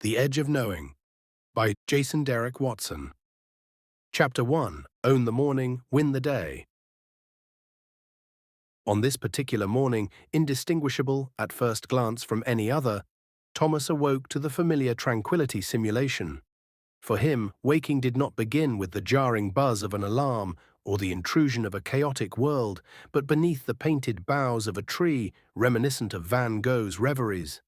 The Edge of Knowing by Jason Derek Watson. Chapter 1. Own the Morning, Win the Day. On this particular morning, indistinguishable at first glance from any other, Thomas awoke to the familiar tranquility simulation. For him, waking did not begin with the jarring buzz of an alarm or the intrusion of a chaotic world, but beneath the painted boughs of a tree reminiscent of Van Gogh's Reveries.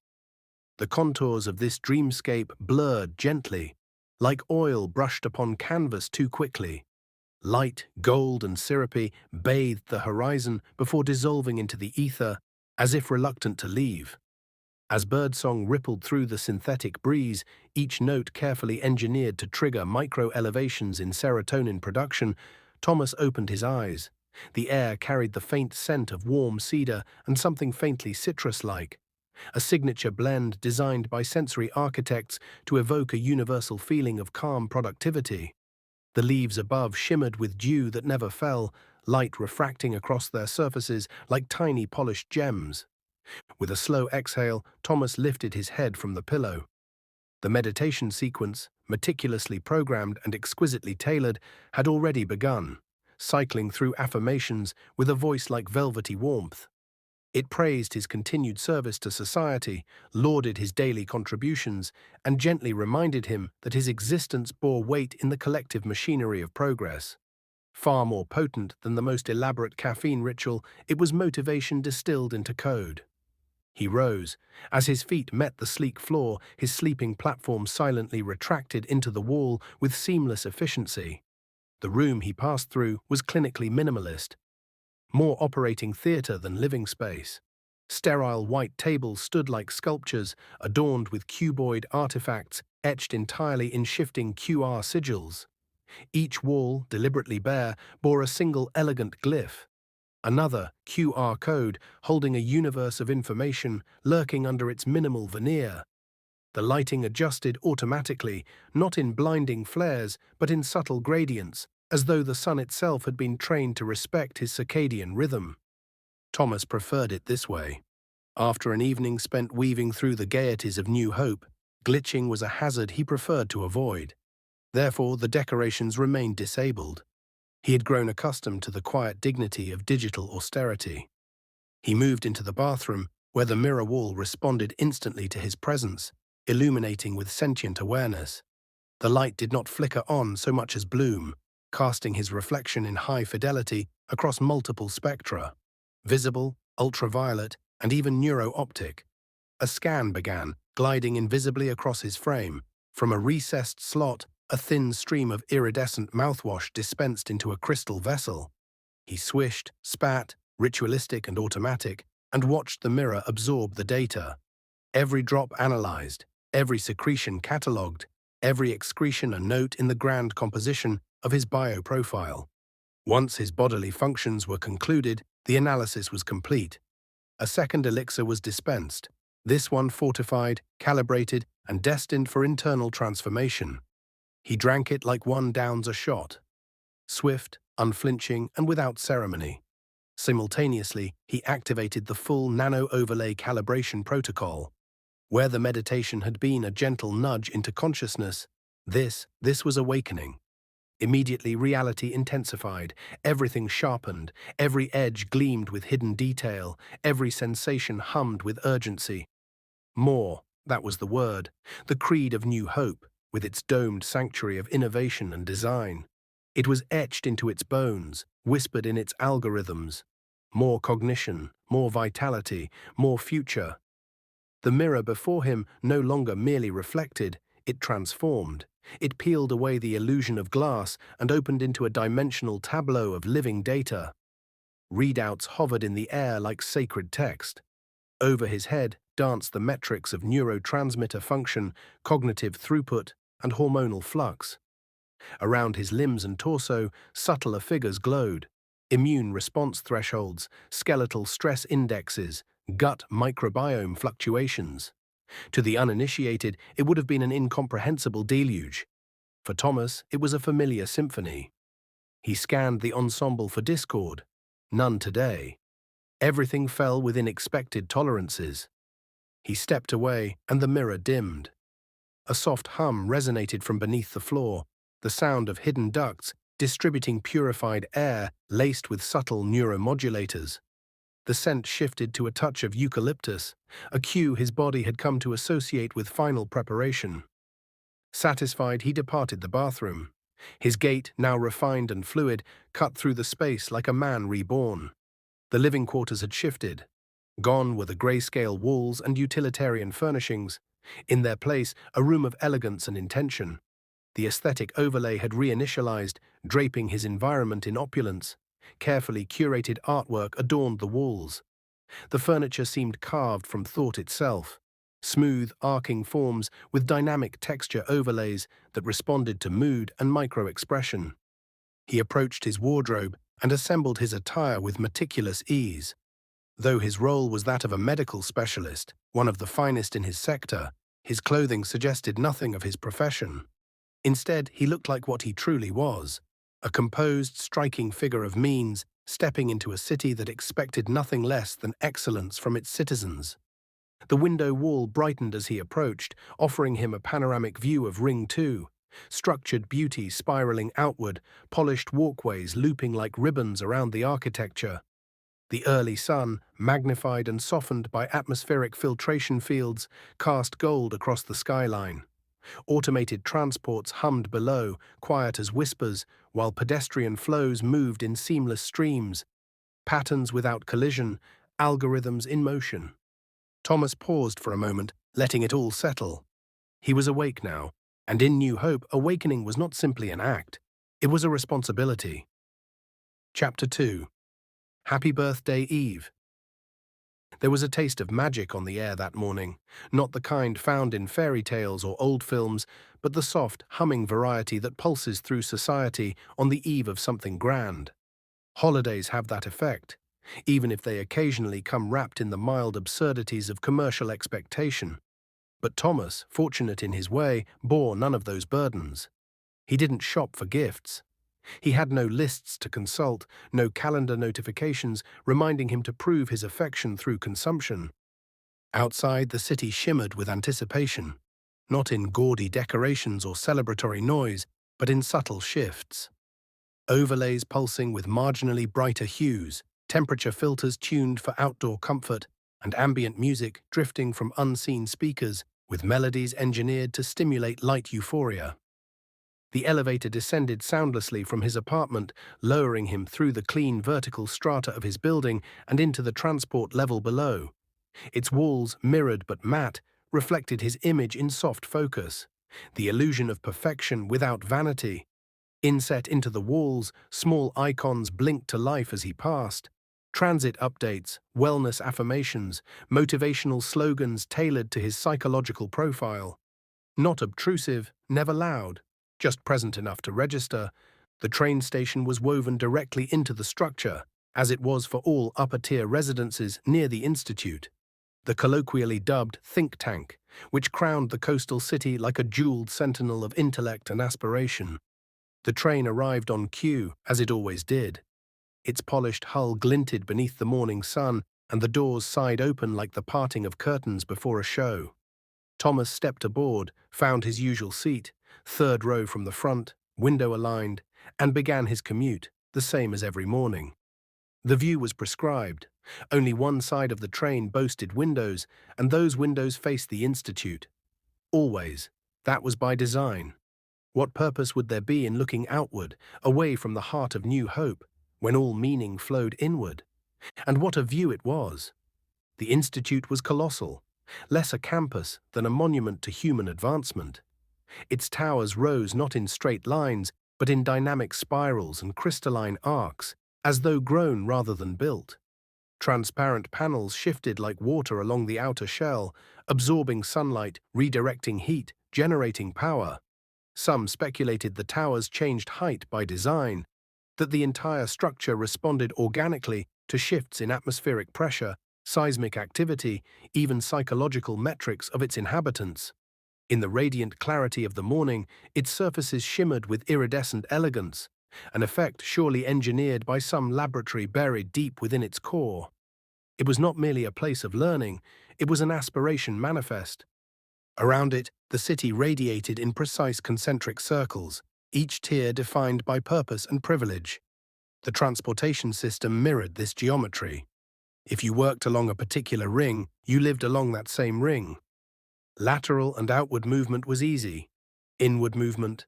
The contours of this dreamscape blurred gently, like oil brushed upon canvas too quickly. Light, gold and syrupy, bathed the horizon before dissolving into the ether, as if reluctant to leave. As birdsong rippled through the synthetic breeze, each note carefully engineered to trigger micro-elevations in serotonin production, Thomas opened his eyes. The air carried the faint scent of warm cedar and something faintly citrus-like, a signature blend designed by sensory architects to evoke a universal feeling of calm productivity. The leaves above shimmered with dew that never fell, light refracting across their surfaces like tiny polished gems. With a slow exhale, Thomas lifted his head from the pillow. The meditation sequence, meticulously programmed and exquisitely tailored, had already begun, cycling through affirmations with a voice like velvety warmth. It praised his continued service to society, lauded his daily contributions, and gently reminded him that his existence bore weight in the collective machinery of progress. Far more potent than the most elaborate caffeine ritual, it was motivation distilled into code. He rose. As his feet met the sleek floor, his sleeping platform silently retracted into the wall with seamless efficiency. The room he passed through was clinically minimalist, more operating theater than living space. Sterile white tables stood like sculptures, adorned with cuboid artifacts etched entirely in shifting QR sigils. Each wall, deliberately bare, bore a single elegant glyph. Another QR code holding a universe of information lurking under its minimal veneer. The lighting adjusted automatically, not in blinding flares, but in subtle gradients, as though the sun itself had been trained to respect his circadian rhythm. Thomas preferred it this way. After an evening spent weaving through the gaieties of New Hope, glitching was a hazard he preferred to avoid. Therefore, the decorations remained disabled. He had grown accustomed to the quiet dignity of digital austerity. He moved into the bathroom, where the mirror wall responded instantly to his presence, illuminating with sentient awareness. The light did not flicker on so much as bloom, casting his reflection in high fidelity across multiple spectra, visible, ultraviolet, and even neuro-optic. A scan began, gliding invisibly across his frame. From a recessed slot, a thin stream of iridescent mouthwash dispensed into a crystal vessel. He swished, spat, ritualistic and automatic, and watched the mirror absorb the data. Every drop analyzed, every secretion catalogued, every excretion a note in the grand composition of his bioprofile. Once his bodily functions were concluded, the analysis was complete. A second elixir was dispensed, this one fortified, calibrated, and destined for internal transformation. He drank it like one downs a shot, swift, unflinching, and without ceremony. Simultaneously, he activated the full nano-overlay calibration protocol. Where the meditation had been a gentle nudge into consciousness, this was awakening. Immediately, reality intensified, everything sharpened, every edge gleamed with hidden detail, every sensation hummed with urgency. More, that was the word, the creed of New Hope, with its domed sanctuary of innovation and design. It was etched into its bones, whispered in its algorithms. More cognition, more vitality, more future. The mirror before him no longer merely reflected, it transformed. It peeled away the illusion of glass and opened into a dimensional tableau of living data. Readouts hovered in the air like sacred text. Over his head danced the metrics of neurotransmitter function, cognitive throughput, and hormonal flux. Around his limbs and torso, subtler figures glowed. Immune response thresholds, skeletal stress indexes, gut microbiome fluctuations. To the uninitiated, it would have been an incomprehensible deluge. For Thomas, it was a familiar symphony. He scanned the ensemble for discord. None today. Everything fell within expected tolerances. He stepped away, and the mirror dimmed. A soft hum resonated from beneath the floor, the sound of hidden ducts distributing purified air laced with subtle neuromodulators. The scent shifted to a touch of eucalyptus, a cue his body had come to associate with final preparation. Satisfied, he departed the bathroom. His gait, now refined and fluid, cut through the space like a man reborn. The living quarters had shifted. Gone were the grayscale walls and utilitarian furnishings. In their place, a room of elegance and intention. The aesthetic overlay had reinitialized, draping his environment in opulence. Carefully curated artwork adorned the walls. The furniture seemed carved from thought itself. Smooth, arcing forms with dynamic texture overlays that responded to mood and micro-expression. He approached his wardrobe and assembled his attire with meticulous ease. Though his role was that of a medical specialist, one of the finest in his sector, his clothing suggested nothing of his profession. Instead, he looked like what he truly was, a composed, striking figure of means, stepping into a city that expected nothing less than excellence from its citizens. The window wall brightened as he approached, offering him a panoramic view of Ring 2, structured beauty spiraling outward, polished walkways looping like ribbons around the architecture. The early sun, magnified and softened by atmospheric filtration fields, cast gold across the skyline. Automated transports hummed below, quiet as whispers, while pedestrian flows moved in seamless streams, patterns without collision, algorithms in motion. Thomas paused for a moment, letting it all settle. He was awake now, and in New Hope, awakening was not simply an act, it was a responsibility. Chapter 2. Happy Birthday Eve. There was a taste of magic on the air that morning, not the kind found in fairy tales or old films, but the soft, humming variety that pulses through society on the eve of something grand. Holidays have that effect, even if they occasionally come wrapped in the mild absurdities of commercial expectation. But Thomas, fortunate in his way, bore none of those burdens. He didn't shop for gifts. He had no lists to consult, no calendar notifications reminding him to prove his affection through consumption. Outside, the city shimmered with anticipation, not in gaudy decorations or celebratory noise, but in subtle shifts. Overlays pulsing with marginally brighter hues, temperature filters tuned for outdoor comfort, and ambient music drifting from unseen speakers with melodies engineered to stimulate light euphoria. The elevator descended soundlessly from his apartment, lowering him through the clean vertical strata of his building and into the transport level below. Its walls, mirrored but matte, reflected his image in soft focus, the illusion of perfection without vanity. Inset into the walls, small icons blinked to life as he passed. Transit updates, wellness affirmations, motivational slogans tailored to his psychological profile. Not obtrusive, never loud, just present enough to register, the train station was woven directly into the structure, as it was for all upper-tier residences near the Institute. The colloquially dubbed think tank, which crowned the coastal city like a jeweled sentinel of intellect and aspiration. The train arrived on cue, as it always did. Its polished hull glinted beneath the morning sun, and the doors sighed open like the parting of curtains before a show. Thomas stepped aboard, found his usual seat, third row from the front, window aligned, and began his commute, the same as every morning. The view was prescribed. Only one side of the train boasted windows, and those windows faced the Institute. Always. That was by design. What purpose would there be in looking outward, away from the heart of New Hope, when all meaning flowed inward? And what a view it was! The Institute was colossal, less a campus than a monument to human advancement. Its towers rose not in straight lines, but in dynamic spirals and crystalline arcs, as though grown rather than built. Transparent panels shifted like water along the outer shell, absorbing sunlight, redirecting heat, generating power. Some speculated the towers changed height by design, that the entire structure responded organically to shifts in atmospheric pressure, seismic activity, even psychological metrics of its inhabitants. In the radiant clarity of the morning, its surfaces shimmered with iridescent elegance, an effect surely engineered by some laboratory buried deep within its core. It was not merely a place of learning, it was an aspiration manifest. Around it, the city radiated in precise concentric circles, each tier defined by purpose and privilege. The transportation system mirrored this geometry. If you worked along a particular ring, you lived along that same ring. Lateral and outward movement was easy. Inward movement,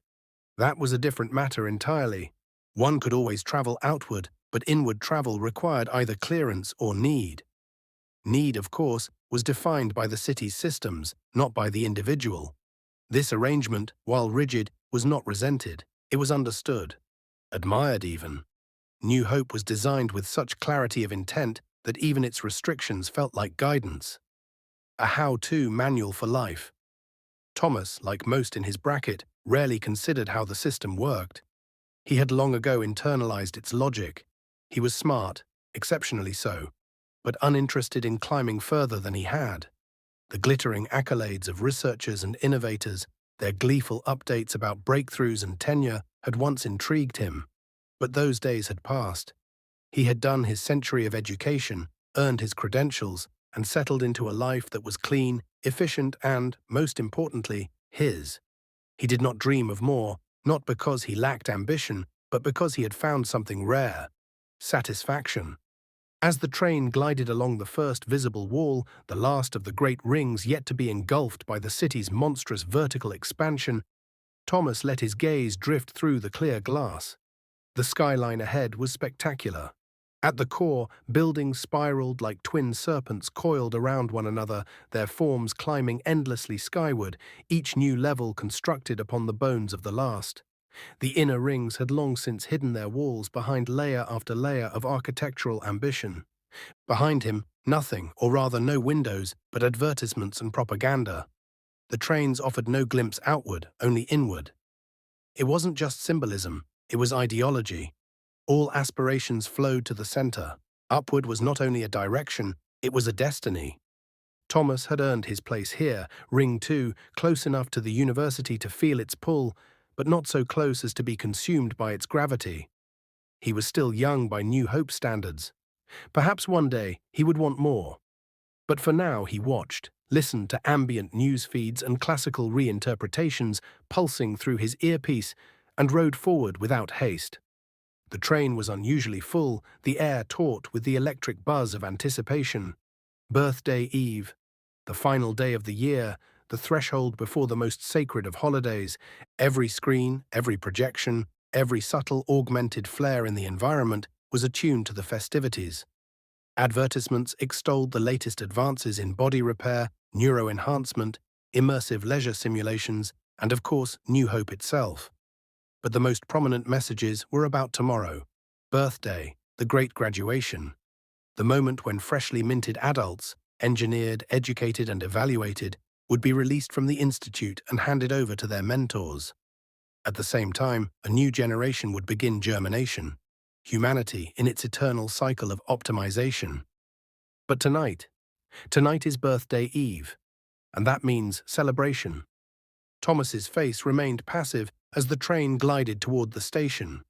that was a different matter entirely. One could always travel outward, but inward travel required either clearance or need. Need, of course, was defined by the city's systems, not by the individual. This arrangement, while rigid, was not resented. It was understood, admired even. New Hope was designed with such clarity of intent that even its restrictions felt like guidance. A how-to manual for life. Thomas, like most in his bracket, rarely considered how the system worked. He had long ago internalized its logic. He was smart, exceptionally so, but uninterested in climbing further than he had. The glittering accolades of researchers and innovators, their gleeful updates about breakthroughs and tenure, had once intrigued him. But those days had passed. He had done his century of education, earned his credentials, and settled into a life that was clean, efficient, and, most importantly, his. He did not dream of more, not because he lacked ambition, but because he had found something rare: satisfaction. As the train glided along the first visible wall, the last of the great rings yet to be engulfed by the city's monstrous vertical expansion, Thomas let his gaze drift through the clear glass. The skyline ahead was spectacular. At the core, buildings spiraled like twin serpents coiled around one another, their forms climbing endlessly skyward, each new level constructed upon the bones of the last. The inner rings had long since hidden their walls behind layer after layer of architectural ambition. Behind him, nothing, or rather no windows, but advertisements and propaganda. The trains offered no glimpse outward, only inward. It wasn't just symbolism, it was ideology. All aspirations flowed to the center. Upward was not only a direction, it was a destiny. Thomas had earned his place here, Ring 2, close enough to the university to feel its pull, but not so close as to be consumed by its gravity. He was still young by New Hope standards. Perhaps one day he would want more. But for now he watched, listened to ambient news feeds and classical reinterpretations pulsing through his earpiece, and rode forward without haste. The train was unusually full, the air taut with the electric buzz of anticipation. Birthday Eve, the final day of the year, the threshold before the most sacred of holidays. Every screen, every projection, every subtle augmented flare in the environment was attuned to the festivities. Advertisements extolled the latest advances in body repair, neuroenhancement, immersive leisure simulations, and of course, New Hope itself. But the most prominent messages were about tomorrow, birthday, the great graduation, the moment when freshly minted adults, engineered, educated, and evaluated, would be released from the institute and handed over to their mentors. At the same time, a new generation would begin germination, humanity in its eternal cycle of optimization. But tonight is birthday eve, and that means celebration. Thomas's face remained passive as the train glided toward the station.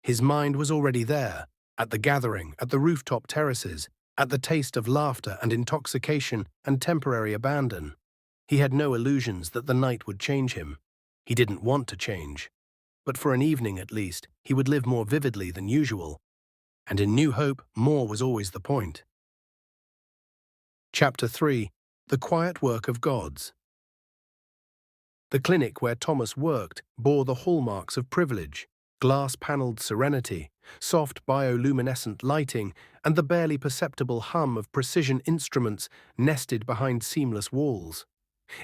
His mind was already there, at the gathering, at the rooftop terraces, at the taste of laughter and intoxication and temporary abandon. He had no illusions that the night would change him. He didn't want to change. But for an evening at least, he would live more vividly than usual. And in New Hope, more was always the point. Chapter 3: The Quiet Work of Gods. The clinic where Thomas worked bore the hallmarks of privilege: glass-paneled serenity, soft bioluminescent lighting, and the barely perceptible hum of precision instruments nested behind seamless walls.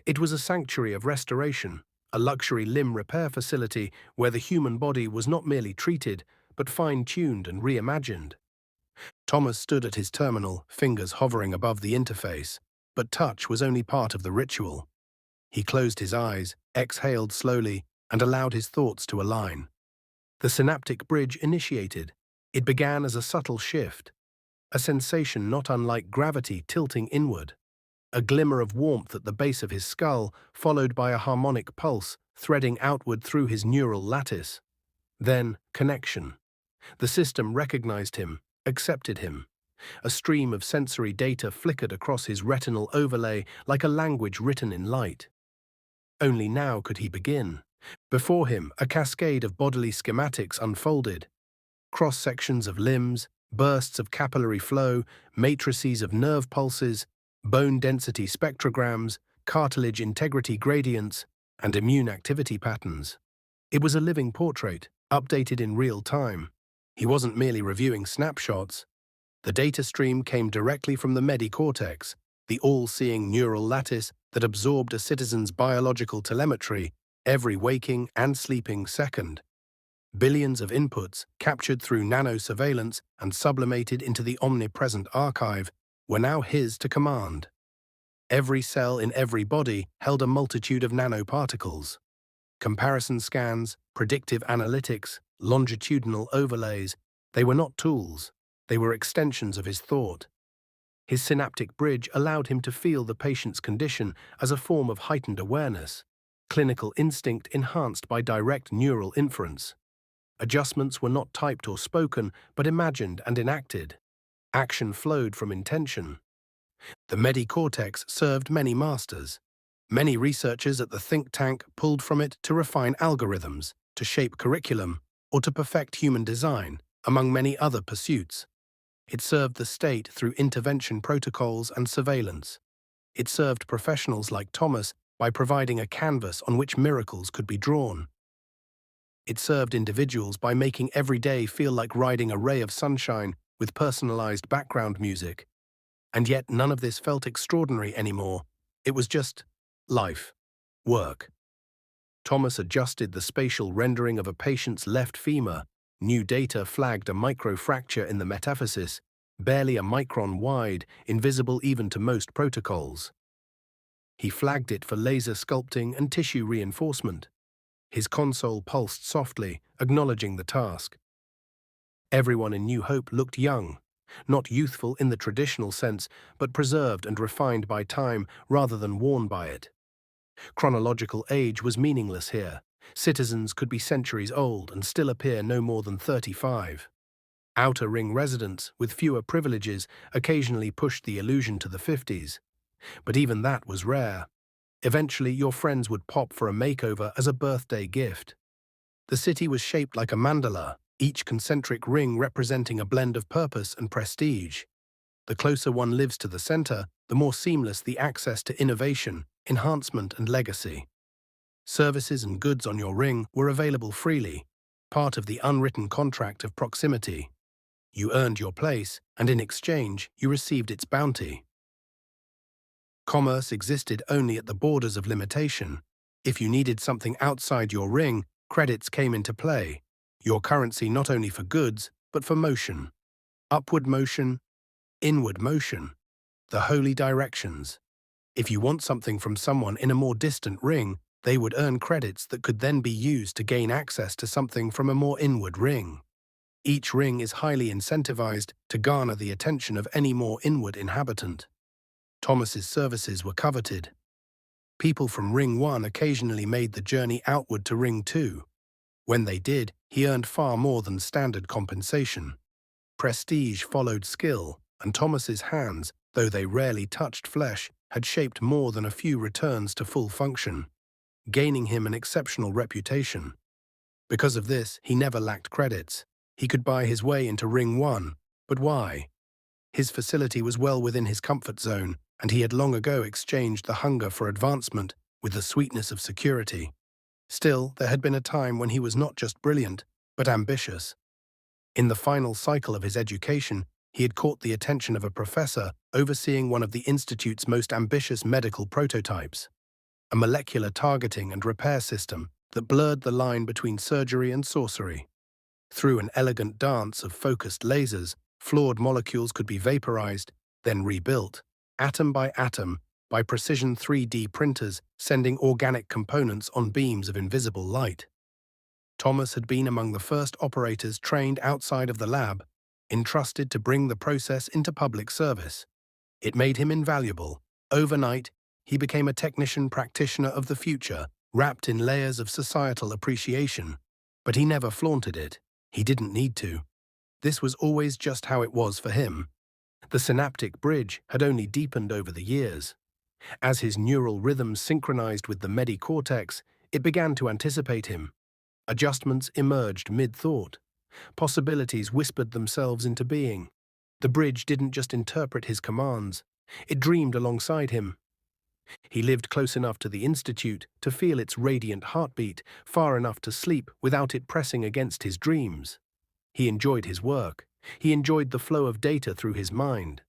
It was a sanctuary of restoration, a luxury limb repair facility where the human body was not merely treated, but fine-tuned and reimagined. Thomas stood at his terminal, fingers hovering above the interface, but touch was only part of the ritual. He closed his eyes, exhaled slowly, and allowed his thoughts to align. The synaptic bridge initiated. It began as a subtle shift, a sensation not unlike gravity tilting inward, a glimmer of warmth at the base of his skull, followed by a harmonic pulse threading outward through his neural lattice. Then, connection. The system recognized him, accepted him. A stream of sensory data flickered across his retinal overlay like a language written in light. Only now could he begin. Before him, a cascade of bodily schematics unfolded. Cross-sections of limbs, bursts of capillary flow, matrices of nerve pulses, bone density spectrograms, cartilage integrity gradients, and immune activity patterns. It was a living portrait, updated in real time. He wasn't merely reviewing snapshots. The data stream came directly from the medicortex, the all-seeing neural lattice that absorbed a citizen's biological telemetry every waking and sleeping second. Billions of inputs, captured through nano-surveillance and sublimated into the omnipresent archive, were now his to command. Every cell in every body held a multitude of nanoparticles. Comparison scans, predictive analytics, longitudinal overlays, they were not tools, they were extensions of his thought. His synaptic bridge allowed him to feel the patient's condition as a form of heightened awareness, clinical instinct enhanced by direct neural inference. Adjustments were not typed or spoken, but imagined and enacted. Action flowed from intention. The medicortex served many masters. Many researchers at the think tank pulled from it to refine algorithms, to shape curriculum, or to perfect human design, among many other pursuits. It served the state through intervention protocols and surveillance. It served professionals like Thomas by providing a canvas on which miracles could be drawn. It served individuals by making every day feel like riding a ray of sunshine with personalized background music. And yet none of this felt extraordinary anymore. It was just life, work. Thomas adjusted the spatial rendering of a patient's left femur. New data flagged a microfracture in the metaphysis, barely a micron wide, invisible even to most protocols. He flagged it for laser sculpting and tissue reinforcement. His console pulsed softly, acknowledging the task. Everyone in New Hope looked young, not youthful in the traditional sense, but preserved and refined by time rather than worn by it. Chronological age was meaningless here. Citizens could be centuries old and still appear no more than 35. Outer ring residents, with fewer privileges, occasionally pushed the illusion to the 50s. But even that was rare. Eventually, your friends would pop for a makeover as a birthday gift. The city was shaped like a mandala, each concentric ring representing a blend of purpose and prestige. The closer one lives to the center, the more seamless the access to innovation, enhancement, and legacy. Services and goods on your ring were available freely, part of the unwritten contract of proximity. You earned your place, and in exchange, you received its bounty. Commerce existed only at the borders of limitation. If you needed something outside your ring, credits came into play, your currency not only for goods, but for motion. Upward motion, inward motion, the holy directions. If you want something from someone in a more distant ring, they would earn credits that could then be used to gain access to something from a more inward ring. Each ring is highly incentivized to garner the attention of any more inward inhabitant. Thomas's services were coveted. People from Ring 1 occasionally made the journey outward to Ring 2. When they did, he earned far more than standard compensation. Prestige followed skill, and Thomas's hands, though they rarely touched flesh, had shaped more than a few returns to full function, gaining him an exceptional reputation. Because of this, he never lacked credits. He could buy his way into Ring 1, but why? His facility was well within his comfort zone, and he had long ago exchanged the hunger for advancement with the sweetness of security. Still, there had been a time when he was not just brilliant, but ambitious. In the final cycle of his education, he had caught the attention of a professor overseeing one of the Institute's most ambitious medical prototypes, a molecular targeting and repair system that blurred the line between surgery and sorcery. Through an elegant dance of focused lasers, flawed molecules could be vaporized, then rebuilt, atom by atom, by precision 3D printers sending organic components on beams of invisible light. Thomas had been among the first operators trained outside of the lab, entrusted to bring the process into public service. It made him invaluable. Overnight, he became a technician practitioner of the future, wrapped in layers of societal appreciation. But he never flaunted it. He didn't need to. This was always just how it was for him. The synaptic bridge had only deepened over the years. As his neural rhythms synchronized with the medi-cortex, it began to anticipate him. Adjustments emerged mid-thought. Possibilities whispered themselves into being. The bridge didn't just interpret his commands, it dreamed alongside him. He lived close enough to the institute to feel its radiant heartbeat, far enough to sleep without it pressing against his dreams. He enjoyed his work. He enjoyed the flow of data through his mind.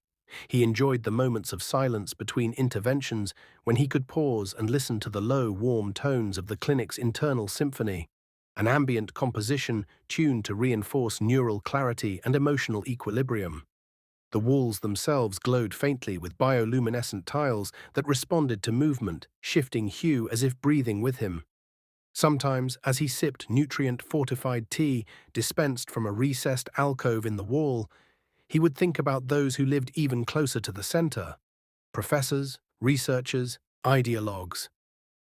He enjoyed the moments of silence between interventions when he could pause and listen to the low, warm tones of the clinic's internal symphony, an ambient composition tuned to reinforce neural clarity and emotional equilibrium. The walls themselves glowed faintly with bioluminescent tiles that responded to movement, shifting hue as if breathing with him. Sometimes, as he sipped nutrient-fortified tea dispensed from a recessed alcove in the wall, he would think about those who lived even closer to the center: professors, researchers, ideologues.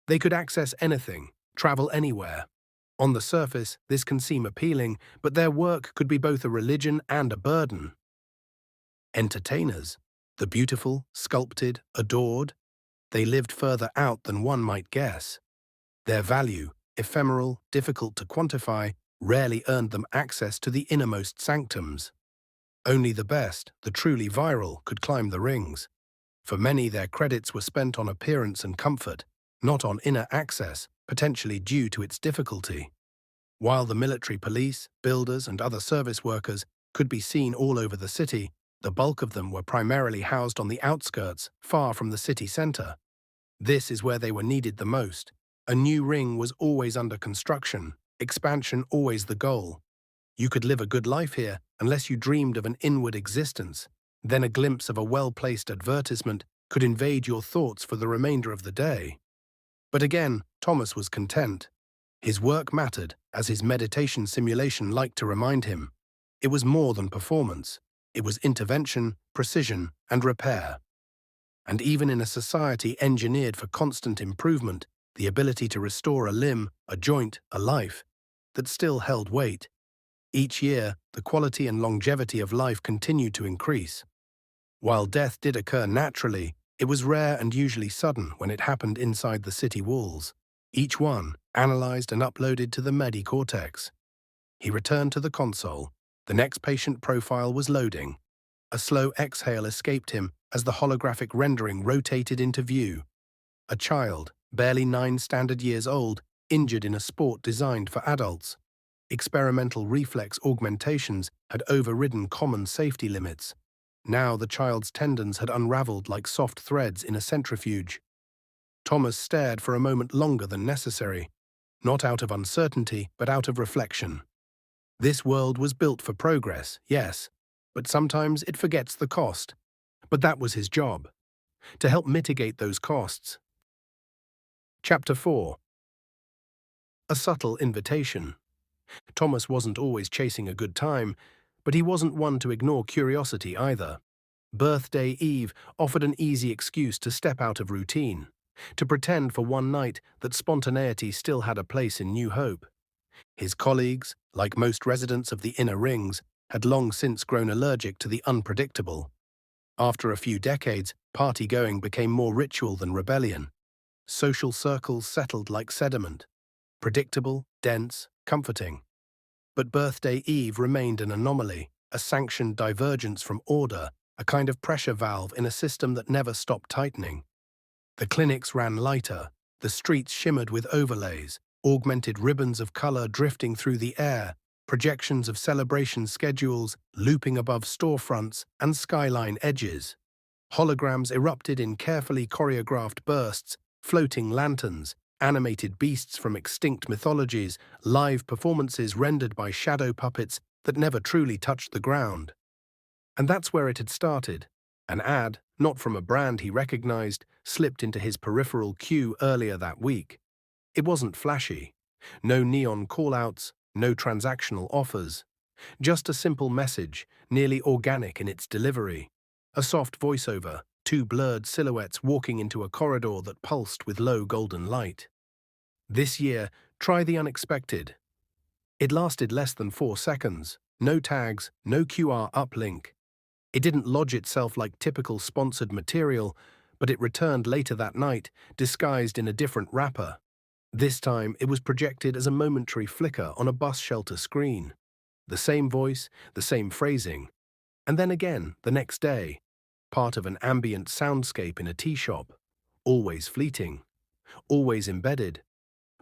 They could access anything, travel anywhere. On the surface, this can seem appealing, but their work could be both a religion and a burden. Entertainers, the beautiful, sculpted, adored, they lived further out than one might guess. Their value, ephemeral, difficult to quantify, rarely earned them access to the innermost sanctums. Only the best, the truly viral, could climb the rings. For many, their credits were spent on appearance and comfort, not on inner access, potentially due to its difficulty. While the military police, builders, and other service workers could be seen all over the city, the bulk of them were primarily housed on the outskirts, far from the city center. This is where they were needed the most. A new ring was always under construction, expansion always the goal. You could live a good life here unless you dreamed of an inward existence. Then a glimpse of a well-placed advertisement could invade your thoughts for the remainder of the day. But again, Thomas was content. His work mattered, as his meditation simulation liked to remind him. It was more than performance. It was intervention, precision, and repair. And even in a society engineered for constant improvement, the ability to restore a limb, a joint, a life, that still held weight. Each year, the quality and longevity of life continued to increase. While death did occur naturally, it was rare and usually sudden when it happened inside the city walls. Each one, analyzed and uploaded to the medi-cortex. He returned to the console. The next patient profile was loading. A slow exhale escaped him as the holographic rendering rotated into view. A child, barely 9 standard years old, injured in a sport designed for adults. Experimental reflex augmentations had overridden common safety limits. Now the child's tendons had unraveled like soft threads in a centrifuge. Thomas stared for a moment longer than necessary, not out of uncertainty, but out of reflection. This world was built for progress, yes, but sometimes it forgets the cost. But that was his job, to help mitigate those costs. Chapter 4. A subtle invitation. Thomas wasn't always chasing a good time, but he wasn't one to ignore curiosity either. Birthday Eve offered an easy excuse to step out of routine, to pretend for one night that spontaneity still had a place in New Hope. His colleagues, like most residents of the inner rings, had long since grown allergic to the unpredictable. After a few decades, party-going became more ritual than rebellion. Social circles settled like sediment, predictable, dense, comforting. But Birthday Eve remained an anomaly, a sanctioned divergence from order, a kind of pressure valve in a system that never stopped tightening. The clinics ran lighter, the streets shimmered with overlays, augmented ribbons of color drifting through the air, projections of celebration schedules looping above storefronts and skyline edges. Holograms erupted in carefully choreographed bursts, floating lanterns, animated beasts from extinct mythologies, live performances rendered by shadow puppets that never truly touched the ground. And that's where it had started. An ad, not from a brand he recognized, slipped into his peripheral queue earlier that week. It wasn't flashy. No neon call-outs, no transactional offers. Just a simple message, nearly organic in its delivery. A soft voiceover, 2 blurred silhouettes walking into a corridor that pulsed with low golden light. This year, try the unexpected. It lasted less than 4 seconds. No tags, no QR uplink. It didn't lodge itself like typical sponsored material, but it returned later that night, disguised in a different wrapper. This time, it was projected as a momentary flicker on a bus shelter screen. The same voice, the same phrasing. And then again, the next day, part of an ambient soundscape in a tea shop. Always fleeting, always embedded.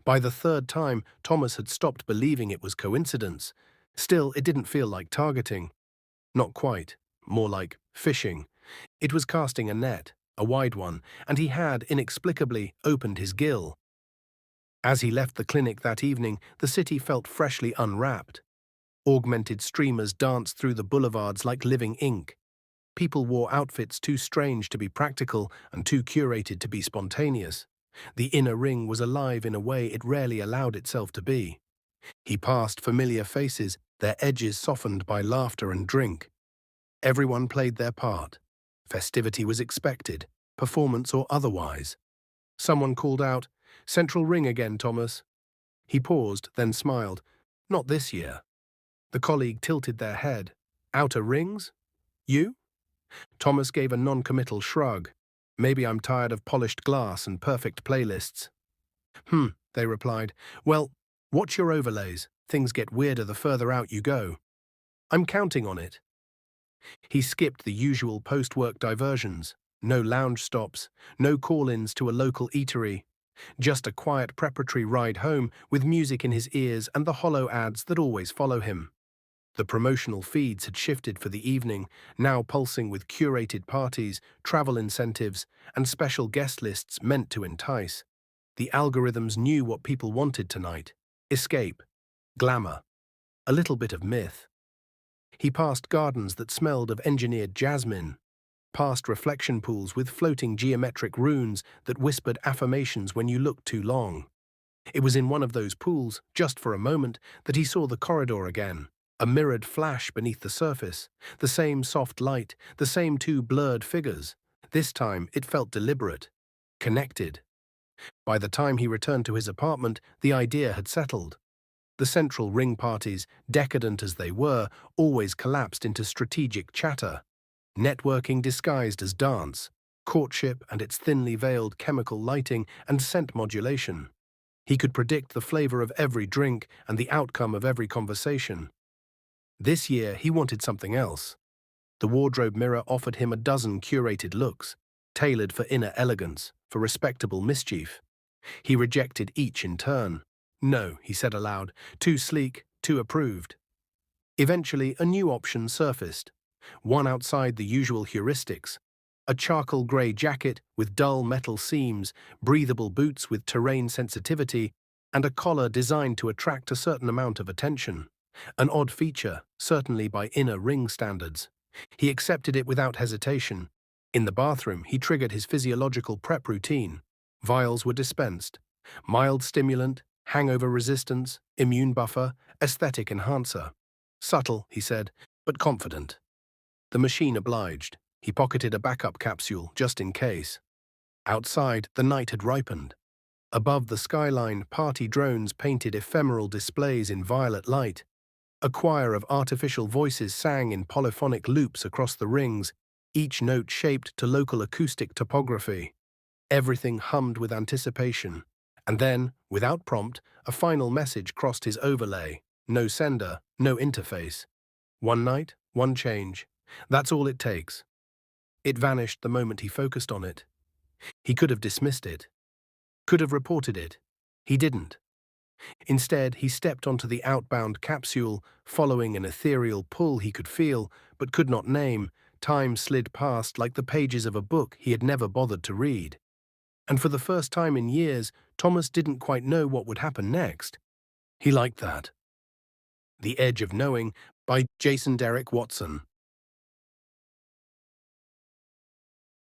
By the third time, Thomas had stopped believing it was coincidence. Still, it didn't feel like targeting. Not quite. More like fishing. It was casting a net, a wide one, and he had, inexplicably, opened his gill. As he left the clinic that evening, the city felt freshly unwrapped. Augmented streamers danced through the boulevards like living ink. People wore outfits too strange to be practical and too curated to be spontaneous. The inner ring was alive in a way it rarely allowed itself to be. He passed familiar faces, their edges softened by laughter and drink. Everyone played their part. Festivity was expected, performance or otherwise. Someone called out, "Central ring again, Thomas." He paused, then smiled. "Not this year." The colleague tilted their head. "Outer rings? You?" Thomas gave a non-committal shrug. "Maybe I'm tired of polished glass and perfect playlists." They replied. "Well, watch your overlays. Things get weirder the further out you go." "I'm counting on it." He skipped the usual post-work diversions. No lounge stops, no call-ins to a local eatery. Just a quiet preparatory ride home with music in his ears and the hollow ads that always follow him. The promotional feeds had shifted for the evening, now pulsing with curated parties, travel incentives, and special guest lists meant to entice. The algorithms knew what people wanted tonight: escape, glamour, a little bit of myth. He passed gardens that smelled of engineered jasmine, past reflection pools with floating geometric runes that whispered affirmations when you looked too long. It was in one of those pools, just for a moment, that he saw the corridor again. A mirrored flash beneath the surface, the same soft light, the same two blurred figures. This time it felt deliberate, connected. By the time he returned to his apartment, the idea had settled. The central ring parties, decadent as they were, always collapsed into strategic chatter. Networking disguised as dance, courtship and its thinly veiled chemical lighting and scent modulation. He could predict the flavor of every drink and the outcome of every conversation. This year, he wanted something else. The wardrobe mirror offered him a dozen curated looks, tailored for inner elegance, for respectable mischief. He rejected each in turn. "No," he said aloud, "too sleek, too approved." Eventually, a new option surfaced, one outside the usual heuristics. A charcoal grey jacket with dull metal seams, breathable boots with terrain sensitivity, and a collar designed to attract a certain amount of attention. An odd feature, certainly by inner ring standards. He accepted it without hesitation. In the bathroom, he triggered his physiological prep routine. Vials were dispensed. Mild stimulant, hangover resistance, immune buffer, aesthetic enhancer. "Subtle," he said, "but confident." The machine obliged. He pocketed a backup capsule, just in case. Outside, the night had ripened. Above the skyline, party drones painted ephemeral displays in violet light. A choir of artificial voices sang in polyphonic loops across the rings, each note shaped to local acoustic topography. Everything hummed with anticipation. And then, without prompt, a final message crossed his overlay. No sender, no interface. One night, one change. That's all it takes. It vanished the moment he focused on it. He could have dismissed it. Could have reported it. He didn't. Instead, he stepped onto the outbound capsule, following an ethereal pull he could feel, but could not name. Time slid past like the pages of a book he had never bothered to read. And for the first time in years, Thomas didn't quite know what would happen next. He liked that. The Edge of Knowing by Jason Derek Watson.